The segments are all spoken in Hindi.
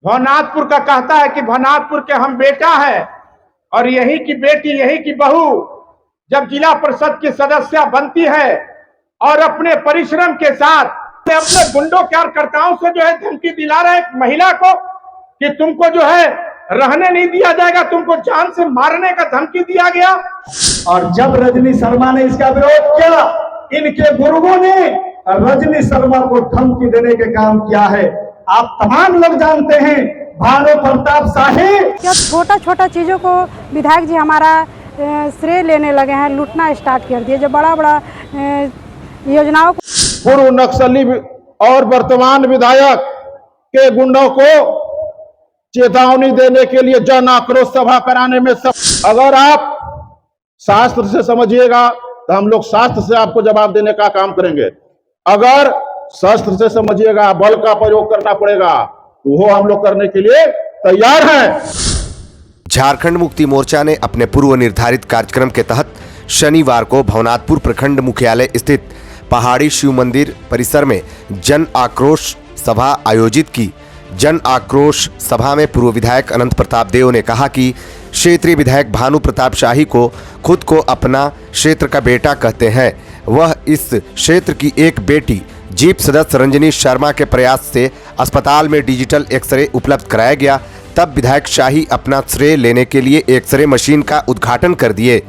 भवनाथपुर का कहता है कि भवनाथपुर के हम बेटा है और यही की बेटी, यही की बहू जब जिला परिषद की सदस्य बनती है और अपने परिश्रम के साथ अपने गुंडों कार्यकर्ताओं से जो है धमकी दिला रहे एक महिला को कि तुमको जो है रहने नहीं दिया जाएगा, तुमको जान से मारने का धमकी दिया गया। और जब रजनी शर्मा ने इसका विरोध किया, इनके गुरुओं ने रजनी शर्मा को धमकी देने के काम किया है। आप तमाम लोग जानते हैं भानु प्रताप शाही। क्या छोटा छोटा चीजों को विधायक जी हमारा श्रेय लेने लगे हैं, लूटना स्टार्ट कर दिए। जो बड़ा बड़ा योजनाओं को पूर्व नक्सली और वर्तमान विधायक के गुंडों को चेतावनी देने के लिए जन आक्रोश सभा कराने में सब। अगर आप शास्त्र से समझिएगा तो हम लोग शास्त्र से आपको जवाब देने का काम करेंगे। अगर शस्त्र से समझिएगा, बल का प्रयोग करना पड़ेगा, तो वो हम लोग करने के लिए तैयार हैं। झारखंड मुक्ति मोर्चा ने अपने पूर्व निर्धारित कार्यक्रम के तहत शनिवार को भवनाथपुर प्रखंड मुख्यालय स्थित पहाड़ी शिव मंदिर परिसर में जन आक्रोश सभा आयोजित की। जन आक्रोश सभा में पूर्व विधायक अनंत प्रताप देव ने कहा कि क्षेत्रीय विधायक भानु प्रताप शाही को खुद को अपना क्षेत्र का बेटा कहते हैं। वह इस क्षेत्र की एक बेटी जीप सदस्य रंजनी शर्मा के प्रयास से अस्पताल में डिजिटल एक्सरे उपलब्ध कराया गया। तब विधायक शाही अपना श्रेय लेने के लिए एक्सरे मशीन का उद्घाटन कर दिए।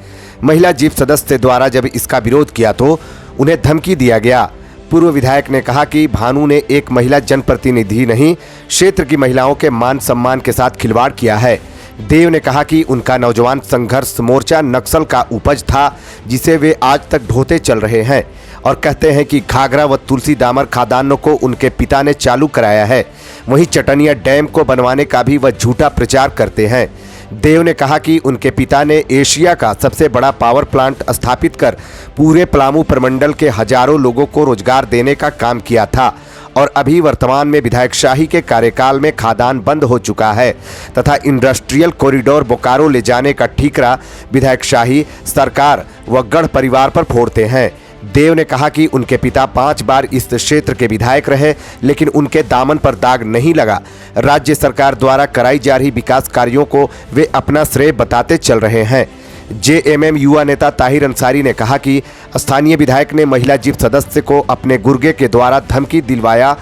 महिला जीप सदस्य द्वारा जब इसका विरोध किया तो उन्हें धमकी दिया गया। पूर्व विधायक ने कहा कि भानु ने एक महिला जनप्रतिनिधि नहीं, क्षेत्र की महिलाओं के मान सम्मान के साथ खिलवाड़ किया है। देव ने कहा कि उनका नौजवान संघर्ष मोर्चा नक्सल का उपज था, जिसे वे आज तक ढोते चल रहे हैं और कहते हैं कि घाघरा व तुलसी दामर खादानों को उनके पिता ने चालू कराया है। वहीं चटनिया डैम को बनवाने का भी वह झूठा प्रचार करते हैं। देव ने कहा कि उनके पिता ने एशिया का सबसे बड़ा पावर प्लांट स्थापित कर पूरे पलामू प्रमंडल के हजारों लोगों को रोजगार देने का काम किया था और अभी वर्तमान में विधायक शाही के कार्यकाल में खादान बंद हो चुका है तथा इंडस्ट्रियल कॉरिडोर बोकारो ले जाने का ठीकरा विधायक शाही सरकार व गढ़ परिवार पर फोड़ते हैं। देव ने कहा कि उनके पिता 5 बार इस क्षेत्र के विधायक रहे, लेकिन उनके दामन पर दाग नहीं लगा। राज्य सरकार द्वारा कराई जा रही विकास कार्यों को वे अपना श्रेय बताते चल रहे हैं। जेएमएम युवा नेता ताहिर अंसारी ने कहा कि स्थानीय विधायक ने महिला जीप सदस्य को अपने गुर्गे के द्वारा धमकी दिलवाया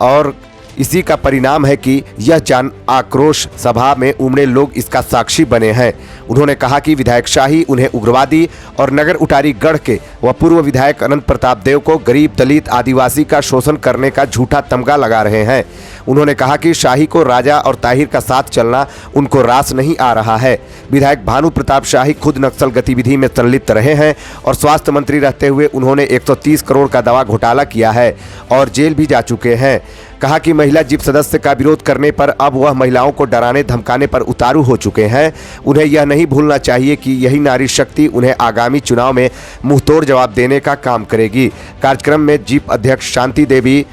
और इसी का परिणाम है कि यह जन आक्रोश सभा में उमड़े लोग इसका साक्षी बने हैं। उन्होंने कहा कि विधायक शाही उन्हें उग्रवादी और नगर उटारी गढ़ के व पूर्व विधायक अनंत प्रताप देव को गरीब दलित आदिवासी का शोषण करने का झूठा तमगा लगा रहे हैं। उन्होंने कहा कि शाही को राजा और ताहिर का साथ चलना उनको रास नहीं आ रहा है। विधायक भानु प्रताप शाही खुद नक्सल गतिविधि में संलिप्त रहे हैं और स्वास्थ्य मंत्री रहते हुए उन्होंने 130 करोड़ का दवा घोटाला किया है और जेल भी जा चुके हैं। कहा कि महिला जीप सदस्य का विरोध करने पर अब वह महिलाओं को डराने धमकाने पर उतारू हो चुके हैं। उन्हें यह नहीं भूलना चाहिए कि यही नारी शक्ति उन्हें आगामी चुनाव में मुंहतोड़ जवाब देने का काम करेगी। कार्यक्रम में जीप अध्यक्ष शांति देवी,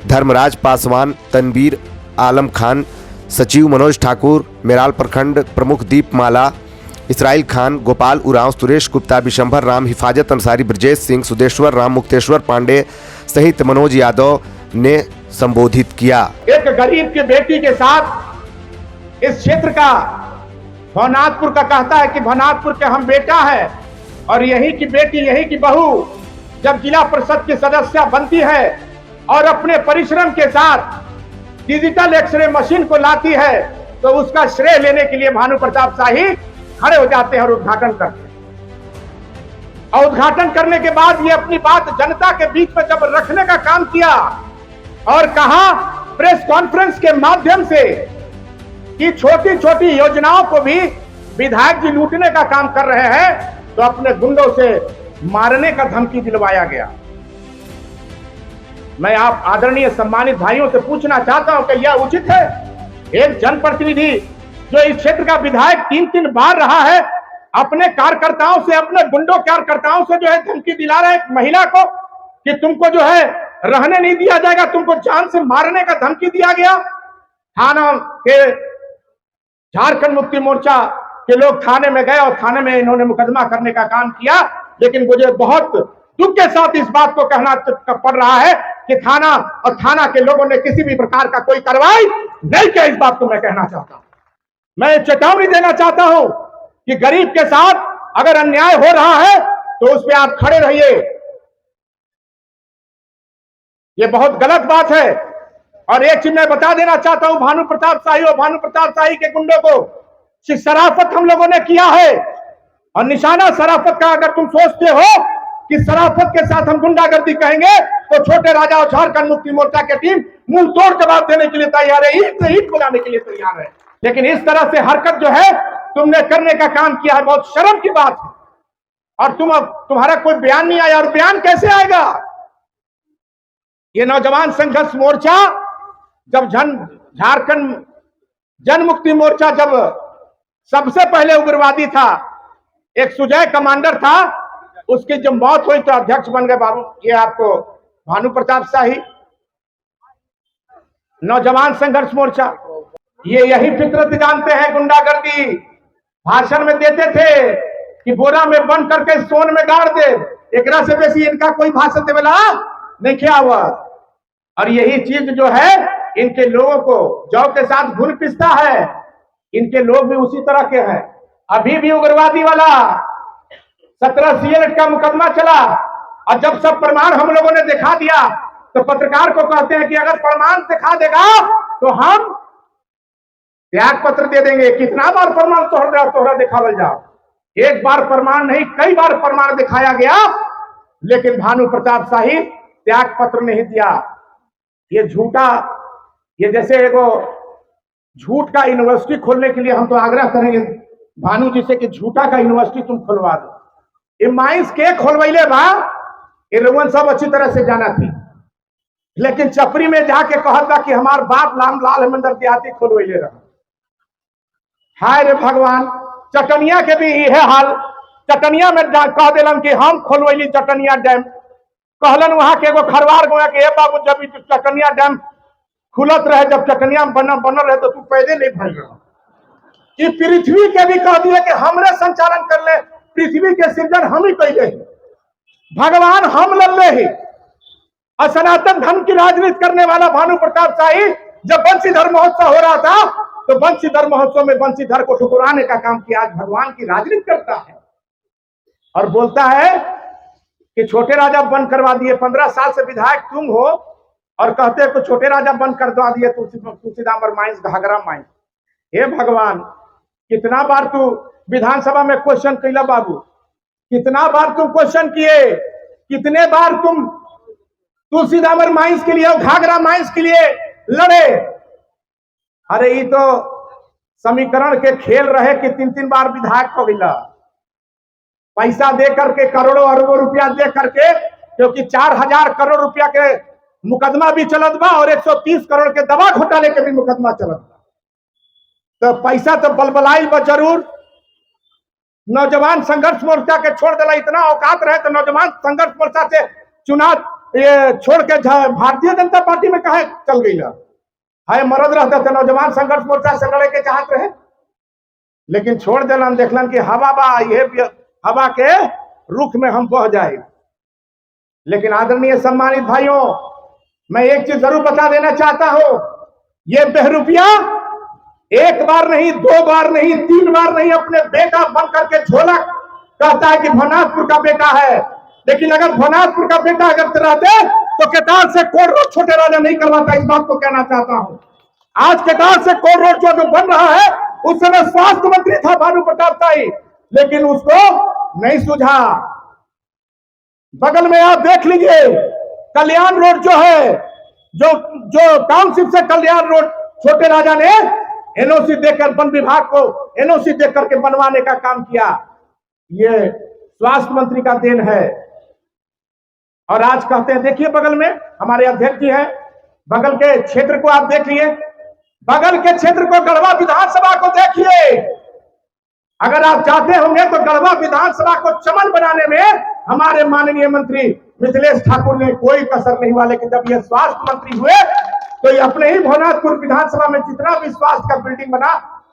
धर्मराज पासवान, तनवीर आलम खान, सचिव मनोज ठाकुर, मेराल प्रखंड प्रमुख दीपमाला, इसराइल खान, गोपाल उरांव, सुरेश गुप्ता, विशंभर राम, हिफाजत अंसारी, ब्रजेश सिंह, सुदेश्वर राम, मुक्तेश्वर पांडे सहित मनोज यादव ने संबोधित किया। एक गरीब की बेटी के साथ इस क्षेत्र का भवनाथपुर का कहता है कि भवनाथपुर के हम बेटा है और यही की बेटी, यही की बहू जब जिला परिषद की सदस्य बनती है और अपने परिश्रम के साथ डिजिटल एक्सरे मशीन को लाती है तो उसका श्रेय लेने के लिए भानु प्रताप शाही खड़े हो जाते हैं और उद्घाटन करते हैं। और उद्घाटन करने के बाद ये अपनी बात जनता के बीच में जब रखने का काम किया और कहा प्रेस कॉन्फ्रेंस के माध्यम से कि छोटी छोटी योजनाओं को भी विधायक जी लूटने का काम कर रहे हैं, तो अपने गुंडों से मारने का धमकी दिलवाया गया। मैं आप आदरणीय सम्मानित भाइयों से पूछना चाहता हूं कि यह उचित है? एक जनप्रतिनिधि जो इस क्षेत्र का विधायक 3 बार रहा है, अपने कार्यकर्ताओं से, अपने गुंडों कार्यकर्ताओं से जो है धमकी दिला रहा है एक महिला को कि तुमको जो है रहने नहीं दिया जाएगा, तुमको जान से मारने का धमकी दिया गया। थाना के झारखंड मुक्ति मोर्चा के लोग थाने में गए और थाने में इन्होंने मुकदमा करने का काम किया, लेकिन मुझे बहुत दुख के साथ इस बात को कहना पड़ रहा है कि थाना और थाना के लोगों ने किसी भी प्रकार का कोई कार्रवाई नहीं किया। इस बात को मैं कहना चाहता हूं। मैं चेतावनी देना चाहता हूं कि गरीब के साथ अगर अन्याय हो रहा है तो उस पर आप खड़े रहिए। यह बहुत गलत बात है। और एक चीज मैं बता देना चाहता हूं भानु प्रताप शाही और भानु प्रताप शाही के गुंडों को कि शराफत हम लोगों ने किया है, और निशाना शराफत का अगर तुम सोचते हो कि शराफत के साथ हम गुंडागर्दी कहेंगे तो छोटे राजा और झारखंड मुक्ति मोर्चा की टीम मुंह तोड़ जवाब देने के लिए तैयार है, ईंट से ईंट मिलाने के लिए तैयार है। लेकिन इस तरह से हरकत जो है तुमने करने का काम किया है, बहुत शर्म की बात है। और तुम्हारा कोई बयान नहीं आया, और बयान कैसे आएगा? ये नौजवान संघर्ष मोर्चा जब झारखंड जन मुक्ति मोर्चा जब सबसे पहले उग्रवादी था, एक सुजय कमांडर था, उसकी जब मौत हुई तो अध्यक्ष बन गए बाबू ये आपको भानु प्रताप शाही। नौजवान संघर्ष मोर्चा ये यही फितरत जानते हैं, गुंडागर्दी भाषण में देते थे कि बोरा में बंद करके सोन में गाड़ दे, एकरा से बेसी इनका कोई भाषण देवेला नहीं किया हुआ। और यही चीज जो है इनके लोगों को जौ के साथ घुल पिसता है। इनके लोग भी उसी तरह के हैं। अभी भी उग्रवादी वाला 17 CA का मुकदमा चला, और जब सब प्रमाण हम लोगों ने दिखा दिया तो पत्रकार को कहते हैं कि अगर प्रमाण दिखा देगा तो हम त्याग पत्र दे देंगे। कितना बार प्रमाण तोहरा दिखावल जाओ? एक बार प्रमाण नहीं, कई बार प्रमाण दिखाया गया, लेकिन भानु प्रताप शाही त्याग पत्र नहीं दिया। ये झूठा, ये जैसे एगो झूठ का यूनिवर्सिटी खोलने के लिए हम तो आग्रह करेंगे भानु जी से कि झूठा का यूनिवर्सिटी तुम खुलवा दो। ये माइंस के खोलवैले बा, ये लोगन सब अच्छी तरह से जाना थी, लेकिन चपरी में जाके कहता कि हमार बाप लाल हेमंदर देहाती खोलवैले रहा। हाय रे भगवान, चटनिया के भी यह हाल। चटनिया में कह दिलन कि हम खोलवैली चटनिया डैम, कहलन वहां के एगो खरवार गोया के बाबू जब चटनिया डैम खुलत रहे, जब चटनिया बनल रहे तो तू पैदे नहीं भर रहा। कि पृथ्वी के भी कह दिए कि हमरे संचालन कर ले, पृथ्वी के सृजन हम ही कैले, भगवान हम लल्ले ही। और सनातन धर्म की राजनीति करने वाला भानु प्रताप शाही जब बंशीधर महोत्सव हो रहा था तो बंशीधर महोत्सव में बंशीधर को ठुकराने का काम किया। आज भगवान की राजनीति करता है और बोलता है कि छोटे राजा बंद करवा दिए। 15 साल से विधायक तुम हो और कहते हो छोटे राजा बंद करवा दिए, तुलसीदामर माइंस, घाघरा माइंस। हे भगवान, कितना बार तू विधानसभा में क्वेश्चन कैला बाबू, कितना बार तुम क्वेश्चन किए, कितने बार तुम तुलसीदामर माइंस के लिए और घाघरा माइंस के लिए लड़े। अरे ये तो समीकरण के खेल रहे कि 3-3 बार विधायक हो गया, पैसा दे करके, करोड़ों अरबों रुपया दे करके, क्योंकि 4000 करोड़ रुपया के मुकदमा भी चलत बा और 130 करोड़ के दवा घोटाले के भी मुकदमा चलत बा। तो पैसा तो बलबलाइल बा जरूर। नौजवान संघर्ष मोर्चा के छोड़ दिला, इतना औकात रहे तो नौजवान संघर्ष मोर्चा से चुनाव छोड़ के भारतीय जनता पार्टी में कहा चल गई ना। हाय मरद रहता तो नौजवान संघर्ष मोर्चा से लड़े के चाहत रहे, लेकिन छोड़ दिलन, देखलन कि हवा बा, ये हवा के रुख में हम बह जाए। लेकिन आदरणीय सम्मानित भाइयों, मैं एक चीज जरूर बता देना चाहता हूं, ये बहरूपिया एक बार नहीं, 2 बार नहीं, 3 बार नहीं, अपने बेटा बन करके झोलक कहता है कि भवनाथपुर का बेटा है। लेकिन अगर भवनाथपुर का बेटा अगर रहते तो केतार से कोट रोड छोटे राजा नहीं करवाता। इस बात को कहना चाहता हूं। आज केतार से कोट रोड जो बन रहा है, उस समय स्वास्थ्य मंत्री था भानु प्रताप शाही, लेकिन उसको नहीं सूझा। बगल में आप देख लीजिए कल्याण रोड जो है, जो टाउनशिप से कल्याण रोड छोटे राजा ने एनओसी देकर, वन विभाग को एनओसी देकर के बनवाने का काम किया। ये स्वास्थ्य मंत्री का देन है। और आज कहते हैं, देखिए बगल में हमारे अध्यक्ष जी हैं, बगल के क्षेत्र को आप देखिए, बगल के क्षेत्र को गढ़वा विधानसभा को देखिए। अगर आप चाहते होंगे तो गढ़वा विधानसभा को चमन बनाने में हमारे माननीय मंत्री मिथिलेश ठाकुर ने कोई कसर नहीं हुआ। लेकिन जब ये स्वास्थ्य मंत्री हुए तो ये अपने ही भवनाथपुर विधानसभा में जितना भी स्वास्थ्य का बिल्डिंग बना,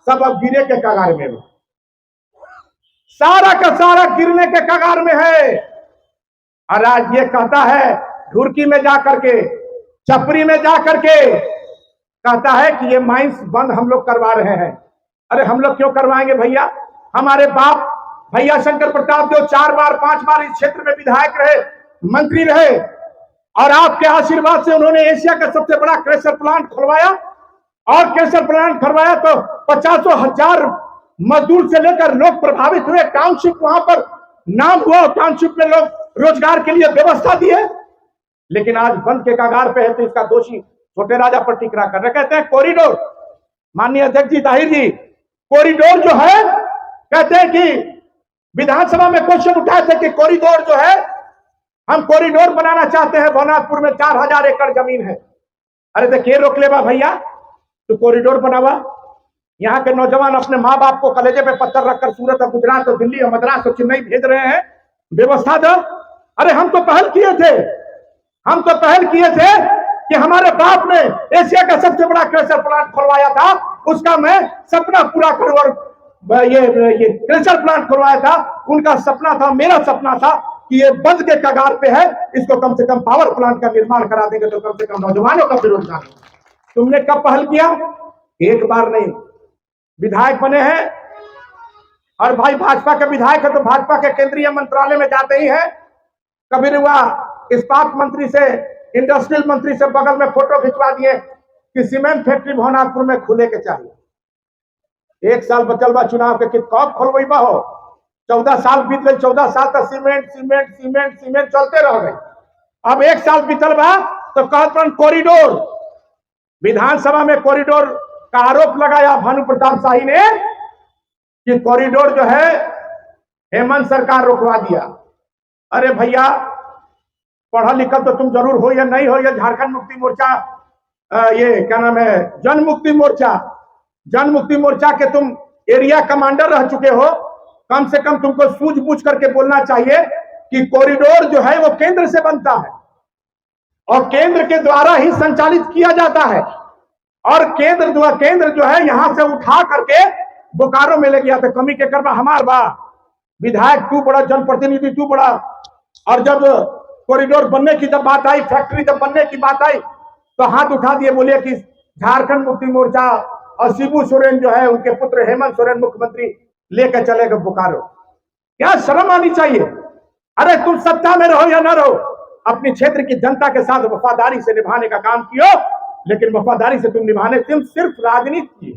सब अब गिरे के कगार में, सारा का सारा गिरने के कगार में है। और आज ये कहता है ढुरकी में जा करके, चपरी में जा करके कहता है कि ये माइंस बंद हम लोग करवा रहे हैं। अरे हम लोग क्यों करवाएंगे भैया? हमारे बाप भैया शंकर प्रताप जो 4 बार 5 बार इस क्षेत्र में विधायक रहे, मंत्री रहे, और आपके आशीर्वाद से उन्होंने एशिया का सबसे बड़ा क्रेशर प्लांट खुलवाया। और क्रेशर प्लांट खुलवाया तो 50,000 मजदूर से लेकर लोग प्रभावित हुए। टाउनशिप वहां पर नाम हुआ, टाउनशिप में लोग रोजगार के लिए व्यवस्था दिए। लेकिन आज बंद के कगार पे है तो इसका दोषी छोटे राजा पर टिकरा कर रहे। कहते हैं कॉरिडोर, माननीय अध्यक्ष जी ताहिर जी, कॉरिडोर जो है, कहते हैं कि विधानसभा में क्वेश्चन उठाए थे कि कॉरिडोर जो है, हम कॉरिडोर बनाना चाहते हैं, भवनाथपुर में 4000 एकड़ जमीन है। अरे तो के रोक लेवा भैया, तो कॉरिडोर बनावा। यहाँ के नौजवान अपने माँ बाप को कलेजे पे पत्थर रखकर सूरत और गुजरात और दिल्ली और मद्रास और चेन्नई भेज रहे हैं, व्यवस्था दो। अरे हम तो पहल किए थे कि हमारे बाप ने एशिया का सबसे बड़ा क्रेशर प्लांट खुलवाया था, उसका मैं सपना पूरा करूं। और ये क्रेशर प्लांट खुलवाया था, उनका सपना था, मेरा सपना था कि ये बंद के कगार पे है, इसको कम से कम पावर प्लांट का निर्माण करा देंगे तो कम से कम नौजवानों का बेरोजगार। तुमने कब पहल किया? एक बार नहीं। विधायक बने हैं और भाई भाजपा के विधायक है तो भाजपा के केंद्रीय मंत्रालय में जाते ही है। कभी हुआ इस्पात मंत्री से, इंडस्ट्रियल मंत्री से बगल में फोटो खिंचवा दिए कि सीमेंट फैक्ट्री भवनाथपुर में खुले के चाहिए। 1 साल बचल बा चुनाव के, कब खोलबा हो? 14 साल बीत गए, 14 साल तक सीमेंट चलते रह गए। अब 1 साल बीतल बा तो कहत कॉरिडोर, विधानसभा में कॉरिडोर का आरोप लगाया भानु प्रताप शाही ने कि कॉरिडोर जो है हेमंत सरकार रोकवा दिया। अरे भैया, पढ़ा लिखा तो तुम जरूर हो या नहीं हो, या झारखंड मुक्ति मोर्चा, ये क्या नाम है, जन मुक्ति मोर्चा के तुम एरिया कमांडर रह चुके हो, कम से कम तुमको सूझबूझ करके बोलना चाहिए कि कॉरिडोर जो है वो केंद्र से बनता है और केंद्र के द्वारा ही संचालित किया जाता है। और केंद्र जो है यहां से उठा करके बोकारो में ले गया। तो कमी के करवा हमार बा, विधायक तू बड़ा, जनप्रतिनिधि तू बड़ा। और जब कॉरिडोर बनने की जब बात आई, फैक्ट्री जब बनने की बात आई, तो हाथ उठा दिए, बोले कि झारखंड मुक्ति मोर्चा और शिबू सोरेन जो है, उनके पुत्र हेमंत सोरेन मुख्यमंत्री लेकर चले गए बोकारो। क्या शर्म आनी चाहिए? अरे तुम सत्ता में रहो या ना रहो, अपनी क्षेत्र की जनता के साथ वफादारी से निभाने का काम कियो। लेकिन वफादारी से तुम सिर्फ राजनीति की।